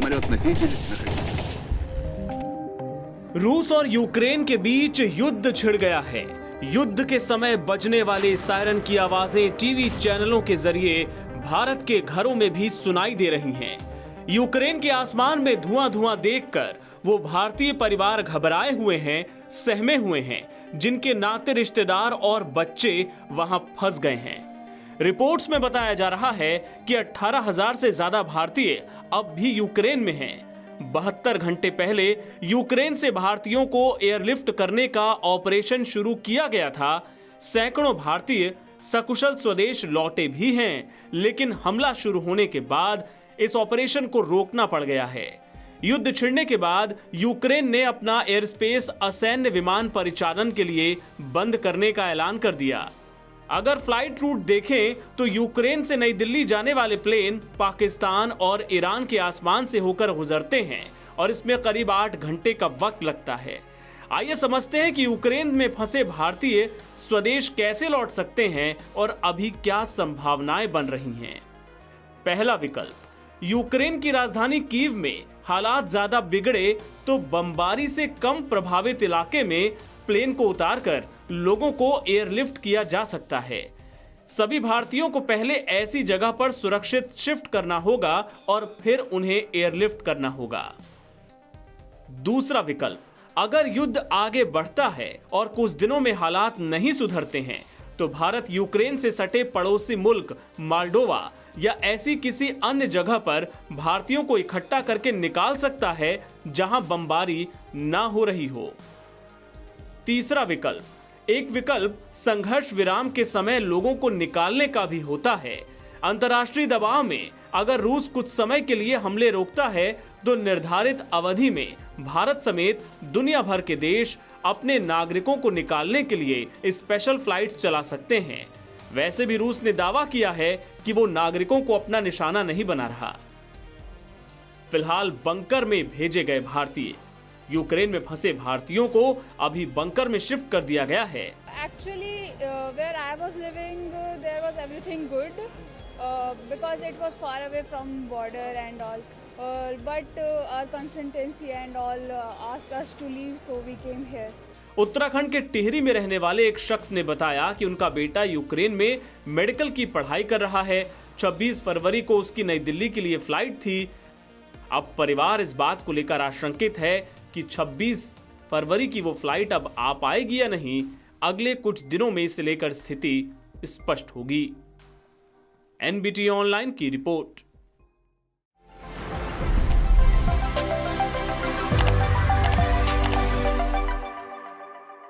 самолет носитель находился. रूस और यूक्रेन के बीच युद्ध छिड़ गया है। युद्ध के समय बजने वाले सायरन की आवाजें टीवी चैनलों के जरिए भारत के घरों में भी सुनाई दे रही हैं। यूक्रेन के आसमान में धुआं धुआं देखकर वो भारतीय परिवार घबराए हुए हैं, सहमे हुए हैं, जिनके नाते रिश्तेदार और बच्चे वहां फंस गए हैं। रिपोर्ट्स में बताया जा रहा है कि 18,000 से ज्यादा भारतीय अब भी यूक्रेन में हैं। 72 घंटे पहले यूक्रेन से भारतीयों को एयरलिफ्ट करने का ऑपरेशन शुरू किया गया था। सैकड़ों भारतीय सकुशल स्वदेश लौटे भी हैं, लेकिन हमला शुरू होने के बाद इस ऑपरेशन को रोकना पड़ गया है। युद्ध छिड़ने के बाद यूक्रेन ने अपना एयर स्पेस असैन्य विमान परिचालन के लिए बंद करने का ऐलान कर दिया। अगर फ्लाइट रूट देखें तो यूक्रेन से नई दिल्ली जाने वाले प्लेन पाकिस्तान और ईरान के आसमान से होकर गुजरते हैं और इसमें करीब 8 घंटे का वक्त लगता है। आइए समझते हैं कि यूक्रेन में फंसे भारतीय स्वदेश कैसे लौट सकते हैं और अभी क्या संभावनाएं बन रही हैं। पहला विकल्प, यूक्रेन की राजधानी कीव में हालात ज्यादा बिगड़े तो बमबारी से कम प्रभावित इलाके में प्लेन को उतारकर लोगों को एयरलिफ्ट किया जा सकता है। सभी भारतीयों को पहले ऐसी जगह पर सुरक्षित शिफ्ट करना होगा और फिर उन्हें एयरलिफ्ट करना होगा। दूसरा विकल्प, अगर युद्ध आगे बढ़ता है और कुछ दिनों में हालात नहीं सुधरते हैं तो भारत यूक्रेन से सटे पड़ोसी मुल्क मोल्डोवा या ऐसी किसी अन्य जगह पर भारतीयों को इकट्ठा करके निकाल सकता है जहां बमबारी ना हो रही हो। तीसरा विकल्प, एक विकल्प संघर्ष विराम के समय लोगों को निकालने का भी होता है। अंतर्राष्ट्रीय दबाव में अगर रूस कुछ समय के लिए हमले रोकता है तो निर्धारित अवधि में भारत समेत दुनिया भर के देश अपने नागरिकों को निकालने के लिए स्पेशल फ्लाइट्स चला सकते हैं। वैसे भी रूस ने दावा किया है कि वो नागरिकों को अपना निशाना नहीं बना रहा। फिलहाल बंकर में भेजे गए भारतीय, यूक्रेन में फंसे भारतीयों को अभी बंकर में शिफ्ट कर दिया गया है। Actually, where I was living, there was everything good because it was far away from border and all. But our consultancy and all asked us to leave, so we came here. Uttarakhand के टिहरी में रहने वाले एक शख्स ने बताया कि उनका बेटा यूक्रेन में मेडिकल की पढ़ाई कर रहा है। 26 फरवरी को उसकी नई दिल्ली के लिए फ्लाइट थी। अब परिवार इस बात को लेकर आशंकित है कि 26 फरवरी की वो फ्लाइट अब आ पाएगी या नहीं। अगले कुछ दिनों में इसे लेकर स्थिति स्पष्ट होगी। एनबीटी ऑनलाइन की रिपोर्ट।